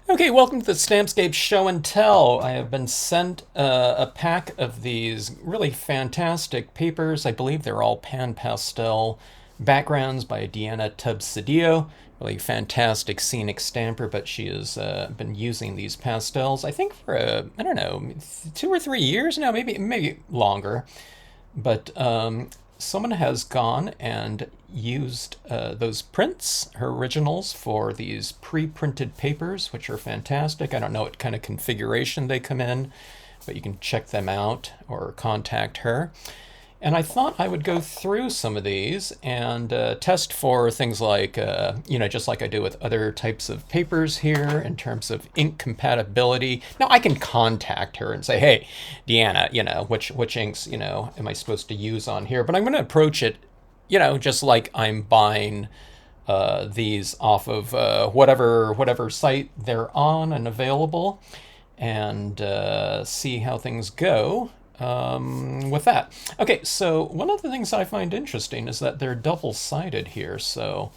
Okay, welcome to the Stampscapes Show and Tell. I have been sent a pack of these really fantastic papers. I believe they're all pan pastel backgrounds by Deanna Tubb-Sedillo. Really fantastic scenic stamper, but she has been using these pastels, I think, for I don't know, 2 or 3 years now, maybe longer. But someone has gone and used those prints, her originals, for these pre-printed papers, which are fantastic. I don't know what kind of configuration they come in, but you can check them out or contact her. And I thought I would go through some of these and test for things like, just like I do with other types of papers here in terms of ink compatibility. Now I can contact her and say, hey, Deanna, which inks, am I supposed to use on here? But I'm going to approach it, just like I'm buying these off of whatever site they're on and available, and see how things go with that. Okay, so one of the things I find interesting is that they're double-sided here, so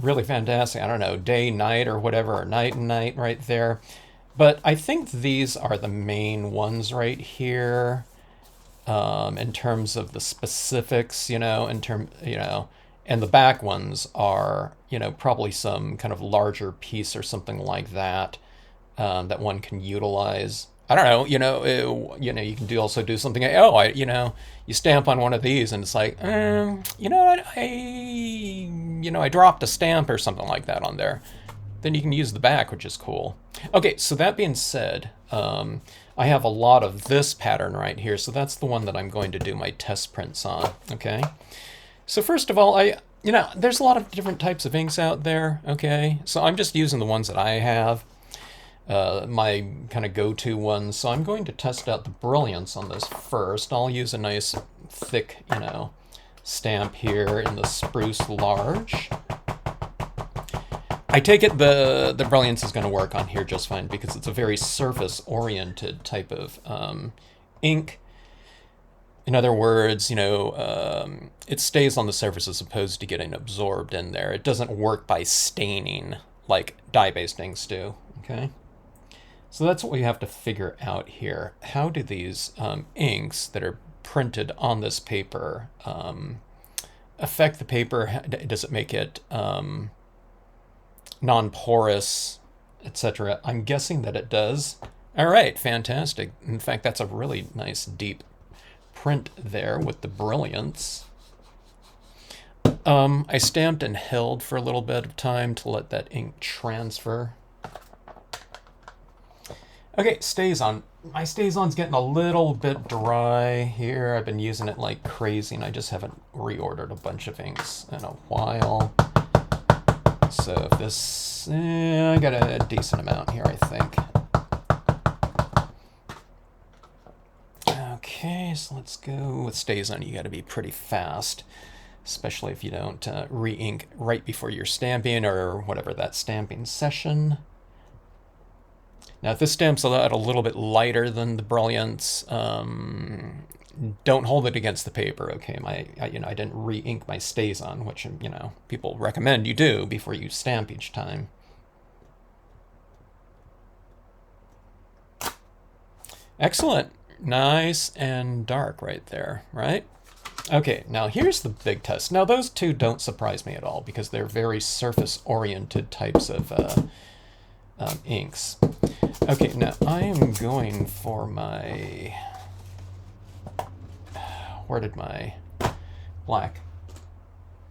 really fantastic. I don't know, day, night, or whatever, or night and night right there. But I think these are the main ones right here, in terms of the specifics, and the back ones are, probably some kind of larger piece or something like that, that one can utilize. I don't know, you can also do something. Oh, you stamp on one of these, and it's like, what, I dropped a stamp or something like that on there. Then you can use the back, which is cool. Okay, so that being said, I have a lot of this pattern right here, so that's the one that I'm going to do my test prints on. Okay, so first of all, there's a lot of different types of inks out there. Okay, so I'm just using the ones that I have. My kind of go-to ones. So I'm going to test out the brilliance on this first. I'll use a nice thick, stamp here in the spruce large. I take it the brilliance is going to work on here just fine because it's a very surface-oriented type of ink. In other words, it stays on the surface as opposed to getting absorbed in there. It doesn't work by staining like dye-based inks do. Okay. So that's what we have to figure out here. How do these inks that are printed on this paper affect the paper? Does it make it non-porous, etc.? I'm guessing that it does. All right, fantastic. In fact, that's a really nice deep print there with the brilliance. I stamped and held for a little bit of time to let that ink transfer. Okay, StazOn. My StazOn's getting a little bit dry here. I've been using it like crazy, and I just haven't reordered a bunch of inks in a while. So if this... I got a decent amount here, I think. Okay, so let's go with StazOn. You got to be pretty fast, especially if you don't re-ink right before you're stamping or whatever that stamping session. Now, if this stamp's a little bit lighter than the brilliance, don't hold it against the paper, okay? I didn't re-ink my StazOn, which, people recommend you do before you stamp each time. Excellent. Nice and dark right there, right? Okay, now here's the big test. Now, those two don't surprise me at all because they're very surface-oriented types of inks. Okay, now I am going for my... Where did my black...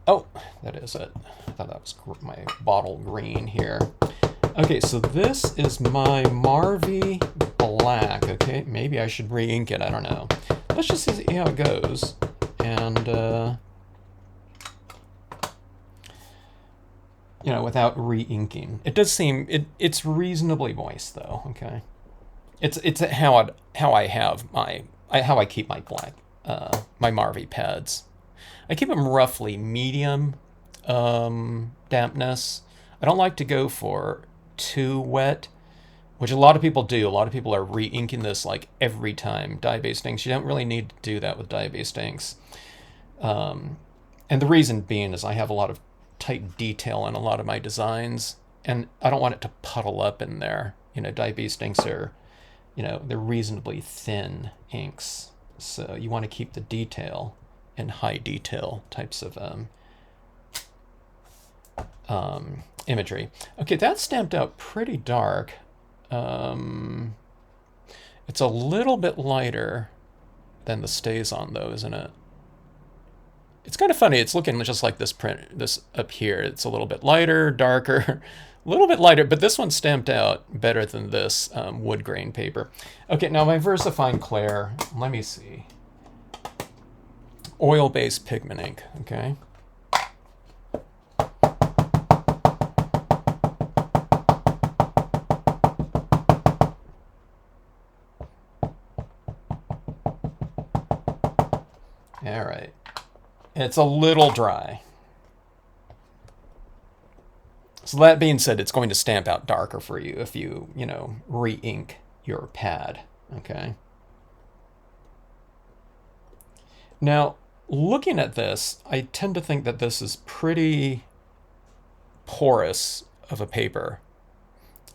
Oh, that is it. I thought that was my bottle green here. Okay, so this is my Marvy black. Okay, maybe I should re-ink it. I don't know. Let's just see how it goes. And, without re-inking. It does seem it's reasonably moist though. Okay, it's how I keep my black my Marvy pads. I keep them roughly medium dampness. I don't like to go for too wet, which a lot of people do. A lot of people are re-inking this like every time. Dye-based inks. You don't really need to do that with dye-based inks. And the reason being is I have a lot of tight detail in a lot of my designs, and I don't want it to puddle up in there. Dye beast inks are, they're reasonably thin inks. So you want to keep the detail in high detail types of imagery. Okay, that's stamped out pretty dark. It's a little bit lighter than the StazOn though, isn't it? It's kind of funny. It's looking just like this print, this up here. It's a little bit lighter, darker, a little bit lighter, but this one's stamped out better than this wood grain paper. Okay, now my VersaFine Clair, let me see. Oil-based pigment ink, okay? All right. It's a little dry. So that being said, it's going to stamp out darker for you if you, re-ink your pad, okay? Now, looking at this, I tend to think that this is pretty porous of a paper,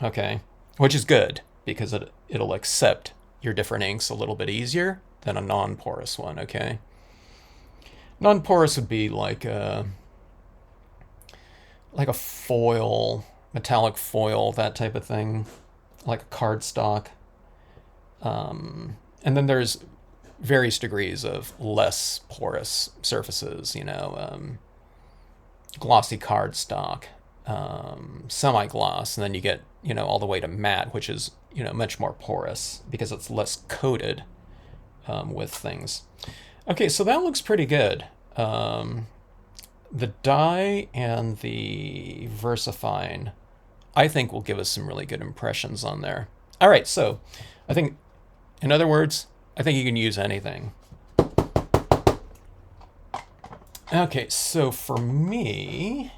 okay? Which is good, because it'll accept your different inks a little bit easier than a non-porous one, okay? Non-porous would be like a foil, metallic foil, that type of thing, like a cardstock. And then there's various degrees of less porous surfaces, glossy cardstock, semi-gloss, and then you get, all the way to matte, which is, much more porous because it's less coated with things. Okay, so that looks pretty good. The dye and the VersaFine, I think, will give us some really good impressions on there. All right, so I think, in other words, I think you can use anything. Okay, so for me,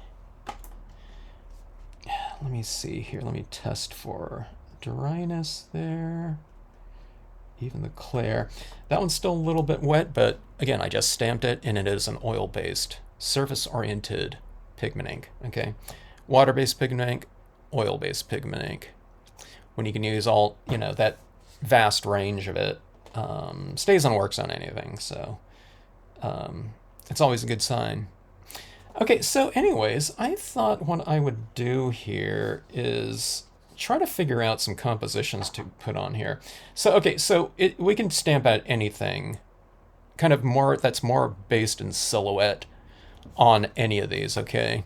let me see here. Let me test for dryness there. Even the Clair. That one's still a little bit wet, but again, I just stamped it, and it is an oil-based, surface-oriented pigment ink, okay? Water-based pigment ink, oil-based pigment ink. When you can use all, that vast range of it, StazOn works on anything, so it's always a good sign. Okay, so anyways, I thought what I would do here is try to figure out some compositions to put on here. So, okay, so we can stamp out anything kind of more that's more based in silhouette on any of these, okay?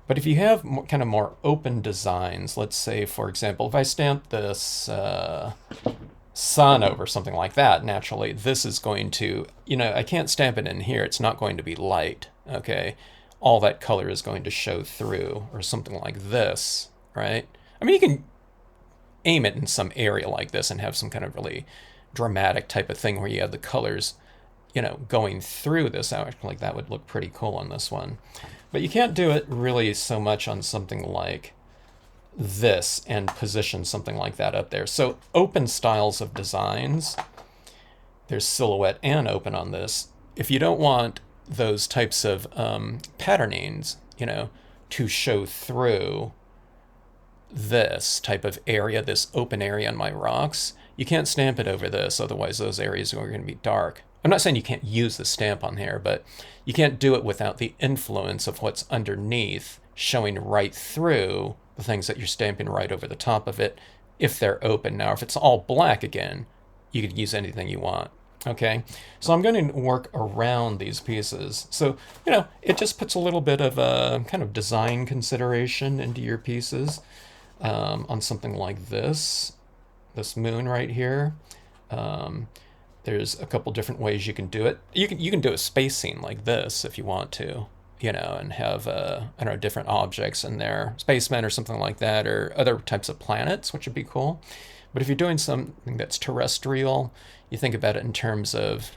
But if you have kind of more open designs, let's say, for example, if I stamp this sun over something like that, naturally, this is going to, I can't stamp it in here. It's not going to be light, okay? All that color is going to show through, or something like this, right? I mean, you can aim it in some area like this and have some kind of really dramatic type of thing where you have the colors, going through this. Actually, like that would look pretty cool on this one. But you can't do it really so much on something like this and position something like that up there. So open styles of designs, there's silhouette and open on this. If you don't want those types of patternings, to show through this type of area, this open area on my rocks, you can't stamp it over this, otherwise those areas are going to be dark. I'm not saying you can't use the stamp on here, but you can't do it without the influence of what's underneath showing right through the things that you're stamping right over the top of it if they're open. Now, if it's all black again, you could use anything you want. Okay, so I'm going to work around these pieces. So, it just puts a little bit of a kind of design consideration into your pieces on something like this moon right here. There's a couple different ways you can do it. You can do a space scene like this if you want to, and have, different objects in there, spacemen or something like that, or other types of planets, which would be cool. But if you're doing something that's terrestrial, you think about it in terms of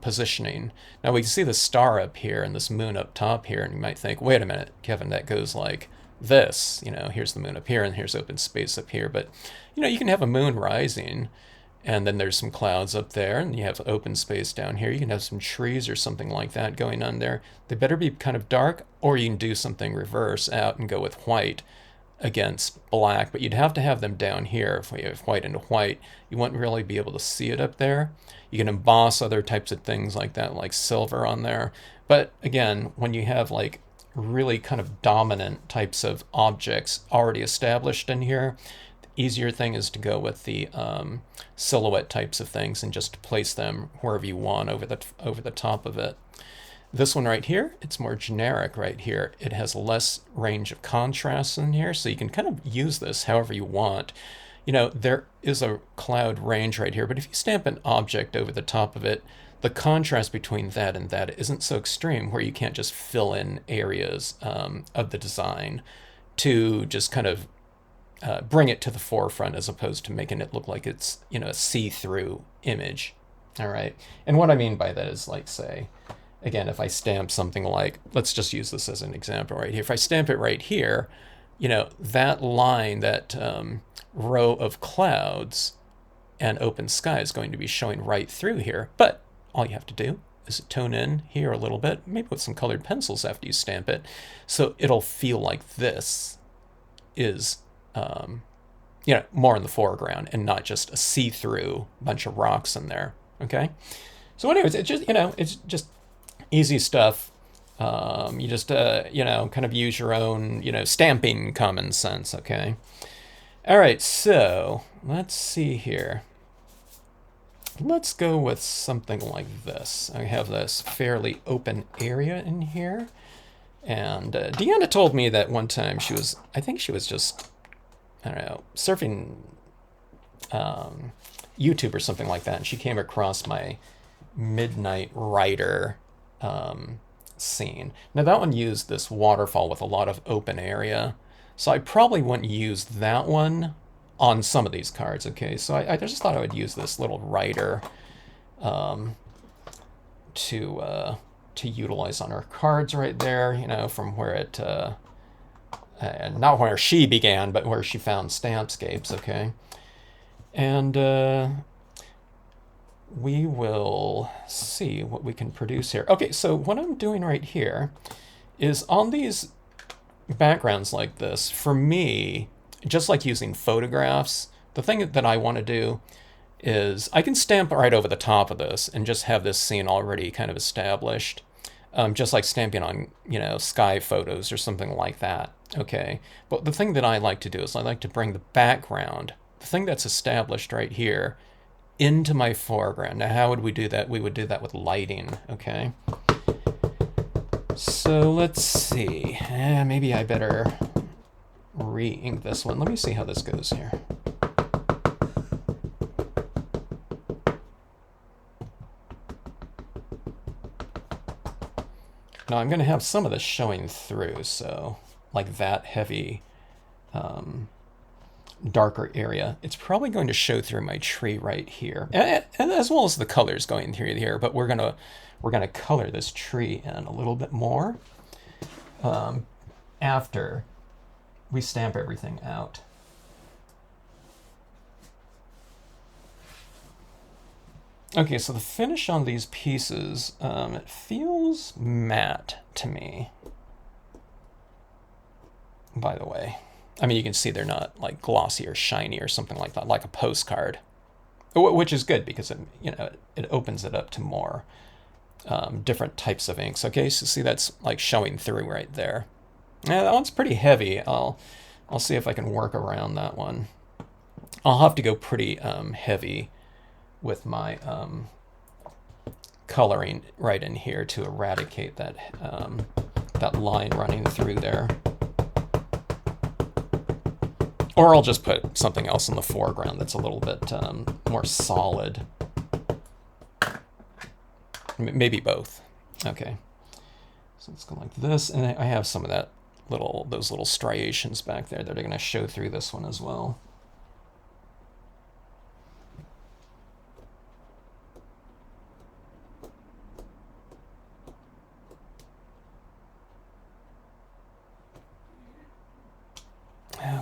positioning. Now we can see the star up here and this moon up top here, and you might think, wait a minute, Kevin, that goes like this. Here's the moon up here and here's open space up here. But, you can have a moon rising And then there's some clouds up there, and you have open space down here. You can have some trees or something like that going on there. They better be kind of dark, or you can do something reverse out and go with white against black, but you'd have to have them down here. If we have white and white, you wouldn't really be able to see it up there. You can emboss other types of things like that, like silver on there. But again, when you have like really kind of dominant types of objects already established in here, the easier thing is to go with the silhouette types of things and just place them wherever you want over the top of it. This one right here, it's more generic right here. It has less range of contrast in here, so you can kind of use this however you want. You know, there is a cloud range right here, but if you stamp an object over the top of it, the contrast between that and that isn't so extreme where you can't just fill in areas of the design to just kind of bring it to the forefront as opposed to making it look like it's, you know, a see-through image. All right. And what I mean by that is, like, say, again, if I stamp something like, let's just use this as an example right here. If I stamp it right here, you know, that line, that row of clouds and open sky is going to be showing right through here. But all you have to do is tone in here a little bit, maybe with some colored pencils after you stamp it, so it'll feel like this is, you know, more in the foreground and not just a see-through bunch of rocks in there. Okay. So anyways, it's just, you know, it's just easy stuff. You just, you know, kind of use your own, you know, stamping common sense, okay? All right, so let's see here. Let's go with something like this. I have this fairly open area in here. And Deanna told me that one time she was, I think she was just, I don't know, surfing YouTube or something like that. And she came across my Midnight Rider scene. Now that one used this waterfall with a lot of open area, so I probably wouldn't use that one on some of these cards. Okay, so I just thought I would use this little rider to utilize on our cards right there. You know, from where it not where she began, but where she found Stampscapes. Okay, and we will see what we can produce here. Okay, so what I'm doing right here is on these backgrounds like this, for me, just like using photographs, the thing that I want to do is I can stamp right over the top of this and just have this scene already kind of established, just like stamping on, you know, sky photos or something like that. Okay, but the thing that I like to do is I like to bring the background, the thing that's established right here, into my foreground. Now, how would we do that? We would do that with lighting, okay? So let's see. Maybe I better re-ink this one. Let me see how this goes here. Now, I'm going to have some of this showing through, so like that heavy darker area, it's probably going to show through my tree right here, and as well as the colors going through here. But we're gonna color this tree in a little bit more after we stamp everything out. Okay, so the finish on these pieces, it feels matte to me, by the way. I mean, you can see they're not like glossy or shiny or something like that, like a postcard, which is good because it, you know, it opens it up to more different types of inks. Okay, so see that's like showing through right there. Yeah, that one's pretty heavy. I'll see if I can work around that one. I'll have to go pretty heavy with my coloring right in here to eradicate that that line running through there. Or I'll just put something else in the foreground that's a little bit more solid. Maybe both. Okay. So let's go like this, and I have some of that those little striations back there that are going to show through this one as well.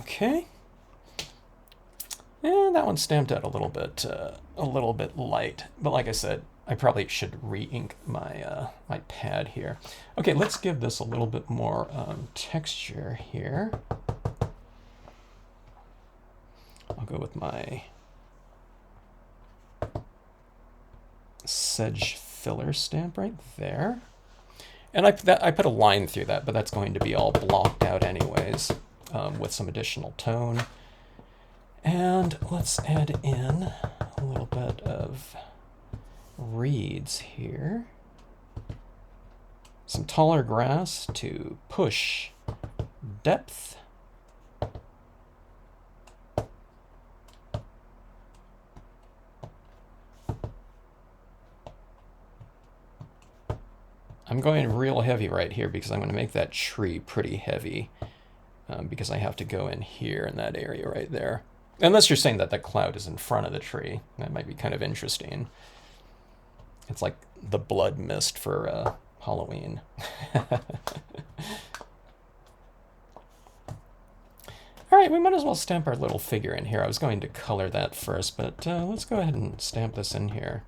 Okay. And that one's stamped out a little bit light. But like I said, I probably should re-ink my my pad here. Okay, let's give this a little bit more texture here. I'll go with my sedge filler stamp right there. And I put a line through that, but that's going to be all blocked out anyways with some additional tone. And let's add in a little bit of reeds here. Some taller grass to push depth. I'm going real heavy right here because I'm going to make that tree pretty heavy because I have to go in here in that area right there. Unless you're saying that the cloud is in front of the tree. That might be kind of interesting. It's like the blood mist for Halloween. All right, we might as well stamp our little figure in here. I was going to color that first, but let's go ahead and stamp this in here.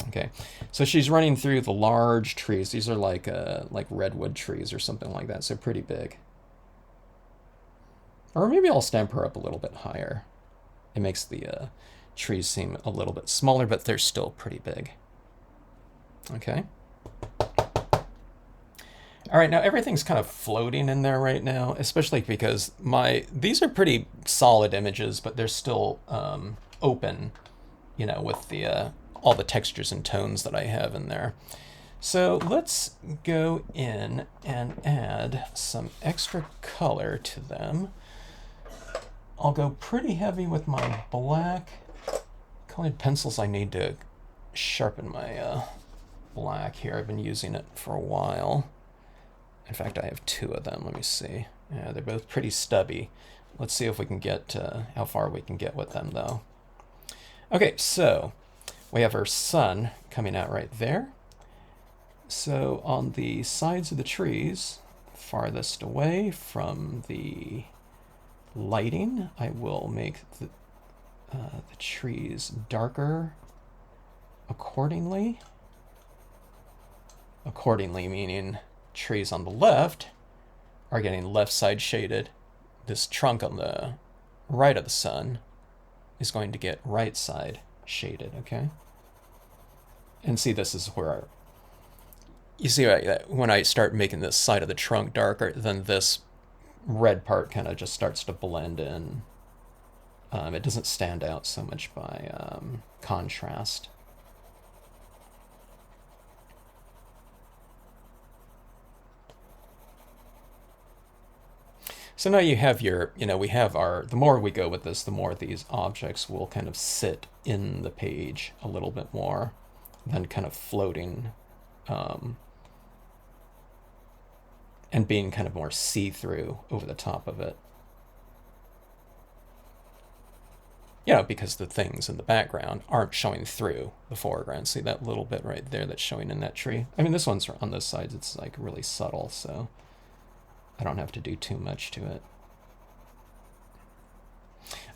Okay, so she's running through the large trees. These are like redwood trees or something like that, so pretty big. Or maybe I'll stamp her up a little bit higher. It makes the trees seem a little bit smaller, but they're still pretty big. Okay. All right, now everything's kind of floating in there right now, especially because these are pretty solid images, but they're still open, you know, with the all the textures and tones that I have in there. So let's go in and add some extra color to them. I'll go pretty heavy with my black colored pencils. I need to sharpen my black here. I've been using it for a while. In fact, I have two of them. Let me see. Yeah, they're both pretty stubby. Let's see if we can get how far we can get with them, though. Okay, so we have our sun coming out right there. So on the sides of the trees, farthest away from the lighting, I will make the trees darker accordingly. Accordingly meaning trees on the left are getting left side shaded. This trunk on the right of the sun is going to get right side shaded, okay? And see, this is where you see when I start making this side of the trunk darker, then this red part kind of just starts to blend in. It doesn't stand out so much by contrast. So now you have your, we have the more we go with this, the more these objects will kind of sit in the page a little bit more than kind of floating and being kind of more see-through over the top of it. Because the things in the background aren't showing through the foreground. See that little bit right there that's showing in that tree? I mean, this one's on this side, it's like really subtle, so I don't have to do too much to it.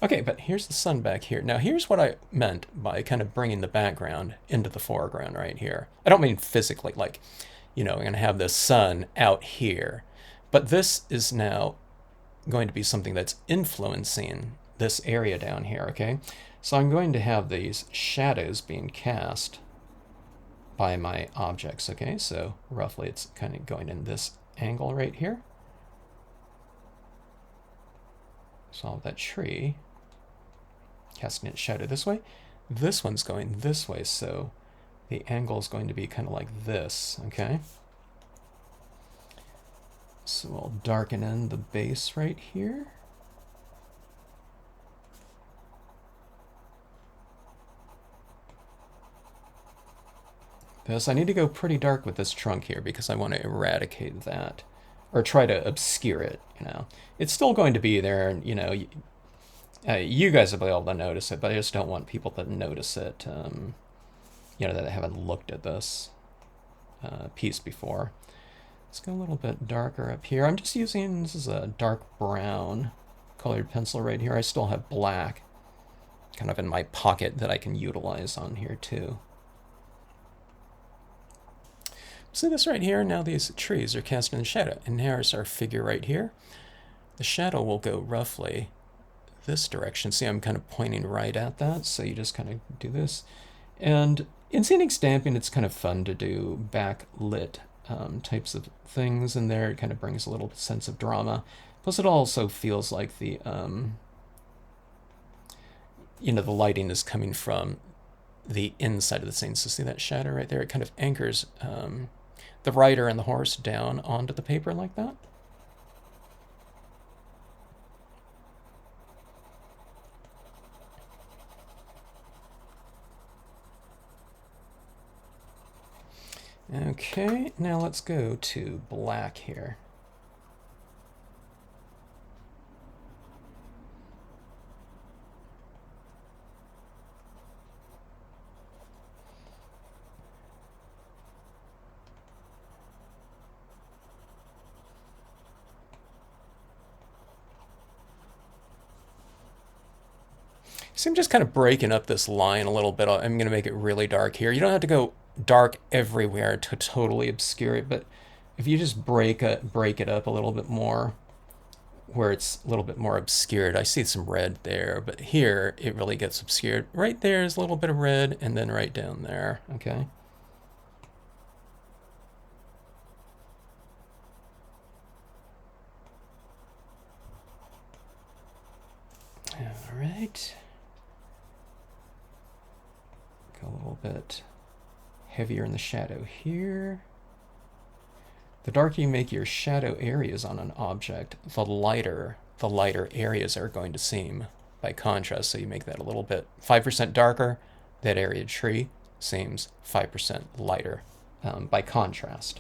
Okay, but here's the sun back here. Now here's what I meant by kind of bringing the background into the foreground right here. I don't mean physically, like, I'm going to have the sun out here. But this is now going to be something that's influencing this area down here, okay? So I'm going to have these shadows being cast by my objects, okay? So roughly it's kind of going in this angle right here. So that tree, casting its shadow this way. This one's going this way, so the angle is going to be kind of like this, okay? So we'll darken in the base right here. Because I need to go pretty dark with this trunk here because I want to eradicate that. Or try to obscure it, It's still going to be there, and, you guys will be able to notice it, but I just don't want people to notice it, that haven't looked at this piece before. Let's go a little bit darker up here. I'm just using, this is a dark brown colored pencil right here. I still have black kind of in my pocket that I can utilize on here too. See this right here? Now these trees are casting in shadow, and here's our figure right here. The shadow will go roughly this direction. See, I'm kind of pointing right at that, so you just kind of do this. And in scenic stamping, it's kind of fun to do backlit types of things in there. It kind of brings a little sense of drama. Plus, it also feels like the the lighting is coming from the inside of the scene. So see that shadow right there? It kind of anchors the rider and the horse down onto the paper like that. Okay, now let's go to black here. So I'm just kind of breaking up this line a little bit. I'm going to make it really dark here. You don't have to go dark everywhere to totally obscure it, but if you just break it up a little bit more, where it's a little bit more obscured. I see some red there, but here it really gets obscured. Right there is a little bit of red, and then right down there, okay? All right. Go a little bit heavier in the shadow here. The darker you make your shadow areas on an object, the lighter areas are going to seem by contrast. So you make that a little bit 5% darker, that area tree seems 5% lighter by contrast.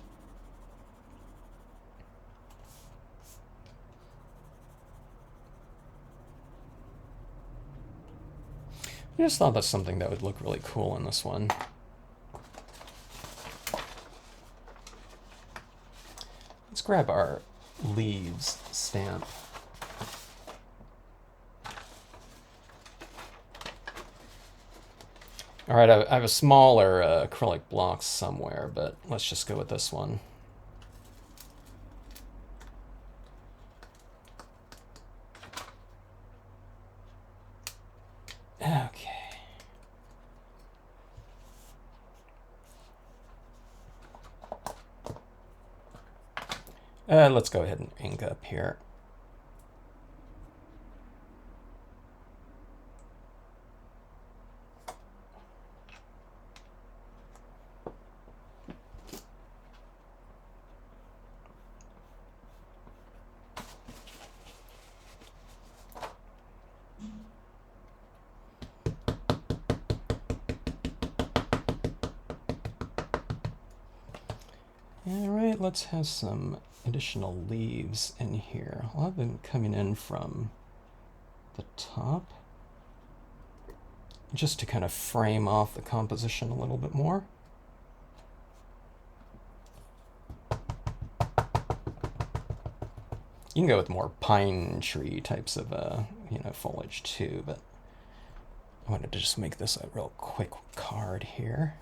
I just thought that's something that would look really cool in this one. Let's grab our leaves stamp. All right, I have a smaller acrylic block somewhere, but let's just go with this one. Okay. Let's go ahead and ink up here. All right, let's have some additional leaves in here. I'll have them coming in from the top, just to kind of frame off the composition a little bit more. You can go with more pine tree types of foliage too, but I wanted to just make this a real quick card here.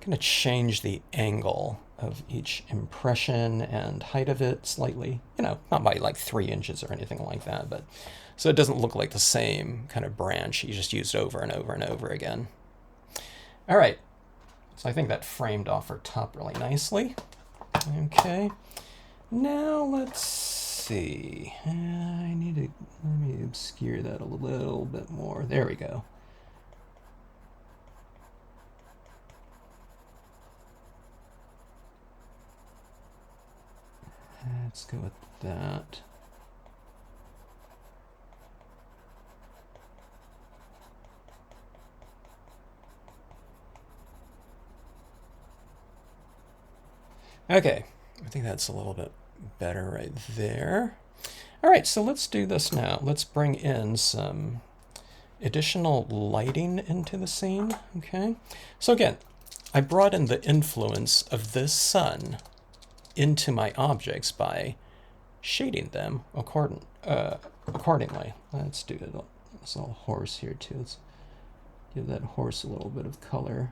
Going to change the angle of each impression and height of it slightly, not by like 3 inches or anything like that, but so it doesn't look like the same kind of branch you just used over and over and over again. All right, so I think that framed off our top really nicely. Okay, now let's see. Let me obscure that a little bit more. There we go. Let's go with that. Okay, I think that's a little bit better right there. All right, so let's do this now. Let's bring in some additional lighting into the scene. Okay, so again, I brought in the influence of this sun into my objects by shading them accordingly. Let's do this little horse here too. Let's give that horse a little bit of color.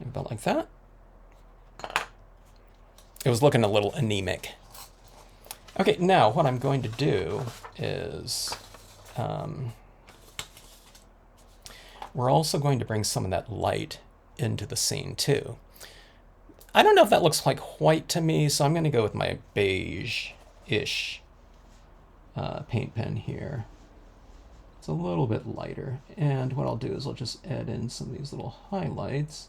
About like that. It was looking a little anemic. Okay, now what I'm going to do is we're also going to bring some of that light into the scene too. I don't know if that looks like white to me, so I'm going to go with my beige-ish paint pen here. It's a little bit lighter. And what I'll do is I'll just add in some of these little highlights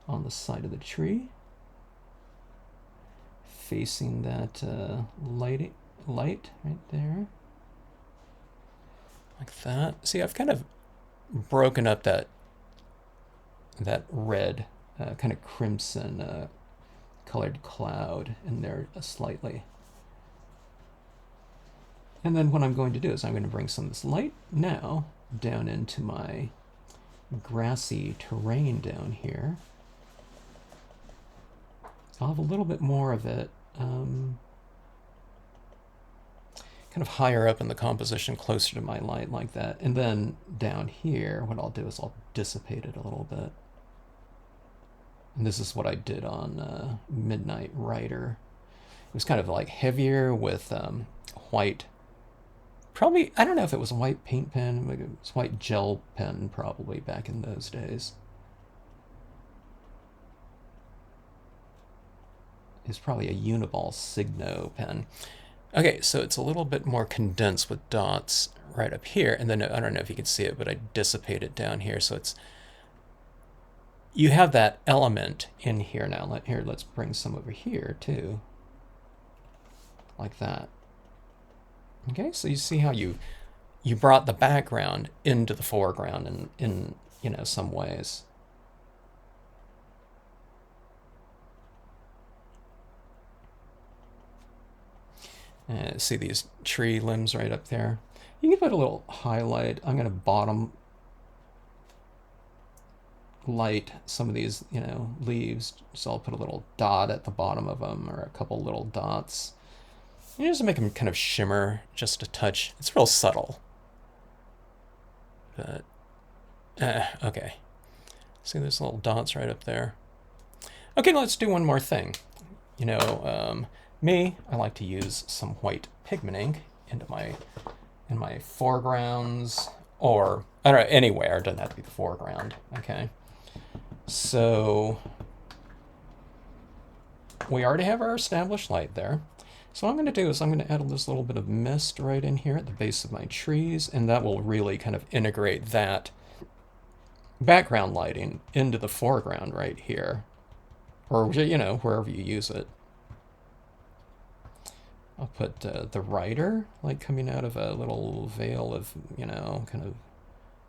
on the side of the tree, facing that light right there. Like that. See, I've kind of broken up that red, kind of crimson colored cloud in there slightly. And then what I'm going to do is I'm going to bring some of this light now down into my grassy terrain down here. I'll have a little bit more of it kind of higher up in the composition, closer to my light like that. And then down here, what I'll do is I'll dissipate it a little bit. And this is what I did on Midnight Rider. It was kind of like heavier with white, probably, I don't know if it was a white paint pen, maybe it was white gel pen probably back in those days. It's probably a Uniball Signo pen. Okay, so it's a little bit more condensed with dots right up here, and then I don't know if you can see it, but I dissipate it down here, so it's, you have that element in here now. Here, let's bring some over here too, like that. Okay, so you see how you brought the background into the foreground in you know, some ways. See these tree limbs right up there? You can put a little highlight. I'm going to bottom light some of these, you know, leaves. So I'll put a little dot at the bottom of them, or a couple little dots. You just make them kind of shimmer just a touch. It's real subtle. But, okay. See those little dots right up there? Okay, let's do one more thing. You know, me, I like to use some white pigment ink in my foregrounds, or I don't know, anywhere. It doesn't have to be the foreground. Okay, so we already have our established light there. So what I'm going to do is I'm going to add this little bit of mist right in here at the base of my trees, and that will really kind of integrate that background lighting into the foreground right here, or, you know, wherever you use it. I'll put the rider, like coming out of a little veil of, you know, kind of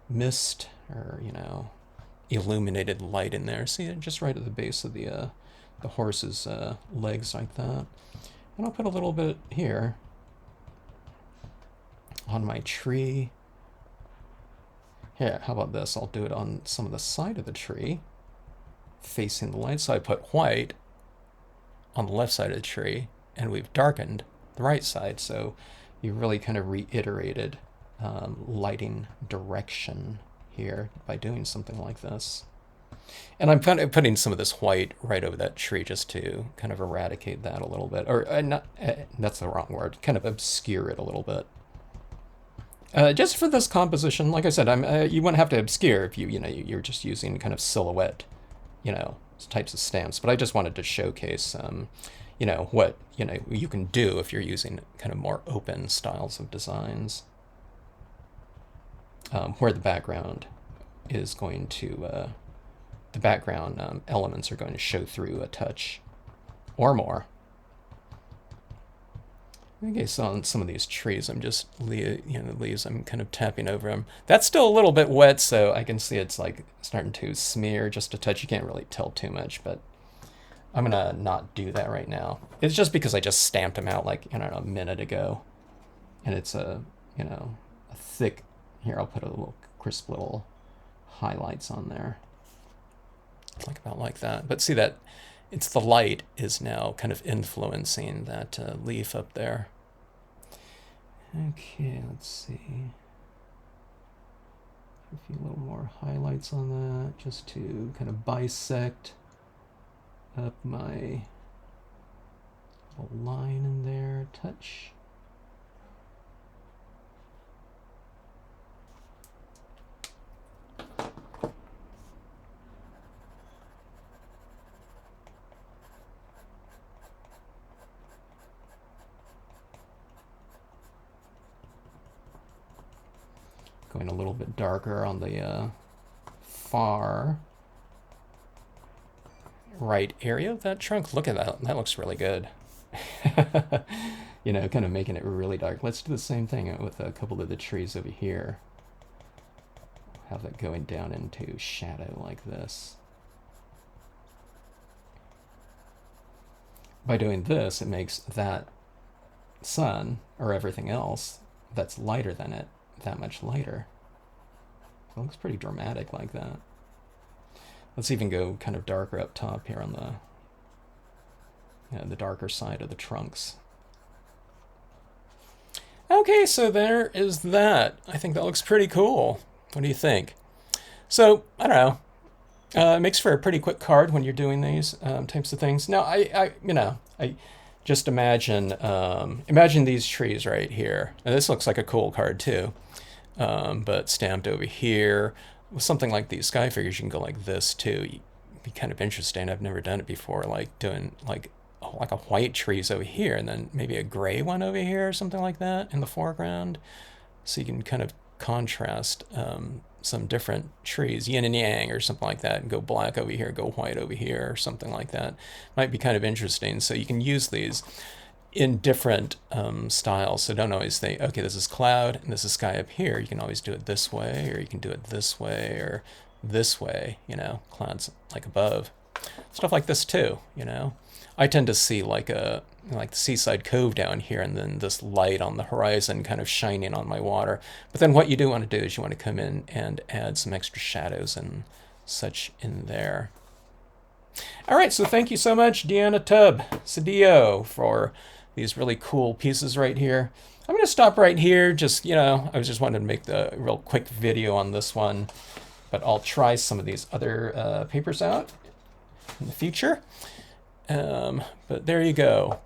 mist, or, you know, illuminated light in there. See it just right at the base of the horse's legs like that. And I'll put a little bit here on my tree. Yeah, how about this? I'll do it on some of the side of the tree, facing the light. So I put white on the left side of the tree, and we've darkened the right side, so you really kind of reiterated lighting direction here by doing something like this. And I'm kind of putting some of this white right over that tree just to kind of eradicate that a little bit, or not, that's the wrong word, kind of obscure it a little bit. Just for this composition, like I said, you wouldn't have to obscure if you're just using kind of silhouette, you know, types of stamps. But I just wanted to showcase you know, what, you know, you can do if you're using kind of more open styles of designs, where the background is going to, the background elements are going to show through a touch or more. Okay, so on some of these trees, I'm just, you know, the leaves, I'm kind of tapping over them. That's still a little bit wet, so I can see it's like starting to smear just a touch. You can't really tell too much, but I'm gonna not do that right now. It's just because I just stamped them out like, I don't know, a minute ago. And it's a, you know, a thick, here I'll put a little crisp little highlights on there. Like about like that. But see that it's the light is now kind of influencing that leaf up there. Okay, let's see. A few little more highlights on that just to kind of bisect up my little line in there, touch. Going a little bit darker on the far right area of that trunk. Look at that. That looks really good. You know, kind of making it really dark. Let's do the same thing with a couple of the trees over here. Have that going down into shadow like this. By doing this, it makes that sun, or everything else that's lighter than it, that much lighter. It looks pretty dramatic like that. Let's even go kind of darker up top here on the darker side of the trunks. Okay, so there is that. I think that looks pretty cool. What do you think? So, I don't know. It makes for a pretty quick card when you're doing these types of things. Now, I just imagine these trees right here. And this looks like a cool card too, but stamped over here with something like these sky figures. You can go like this too. It'd be kind of interesting. I've never done it before. Like doing like a white trees over here, and then maybe a gray one over here or something like that in the foreground. So you can kind of contrast some different trees, yin and yang or something like that, and go black over here, go white over here or something like that. Might be kind of interesting. So you can use these in different styles. So don't always think, okay, this is cloud and this is sky up here. You can always do it this way, or you can do it this way or this way, you know, clouds like above. Stuff like this too, you know. I tend to see like the seaside cove down here, and then this light on the horizon kind of shining on my water. But then what you do want to do is you want to come in and add some extra shadows and such in there. All right, so thank you so much, Deanna Tubb-Sedillo, for these really cool pieces right here. I'm going to stop right here. Just, you know, I was just wanting to make the real quick video on this one, but I'll try some of these other papers out in the future. But there you go.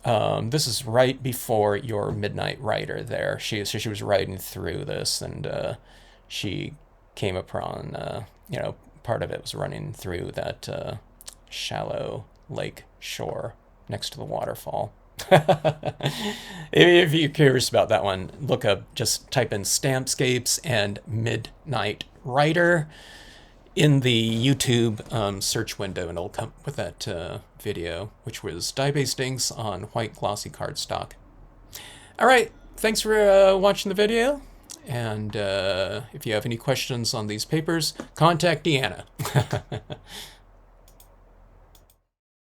This is right before your midnight rider there. She was riding through this, and she came upon, you know, part of it was running through that shallow lake shore next to the waterfall. If you're curious about that one, look up, just type in Stampscapes and Midnight Rider in the YouTube search window, and it'll come with that video, which was dye-based inks on white glossy cardstock. All right, thanks for watching the video, and if you have any questions on these papers, contact Deanna.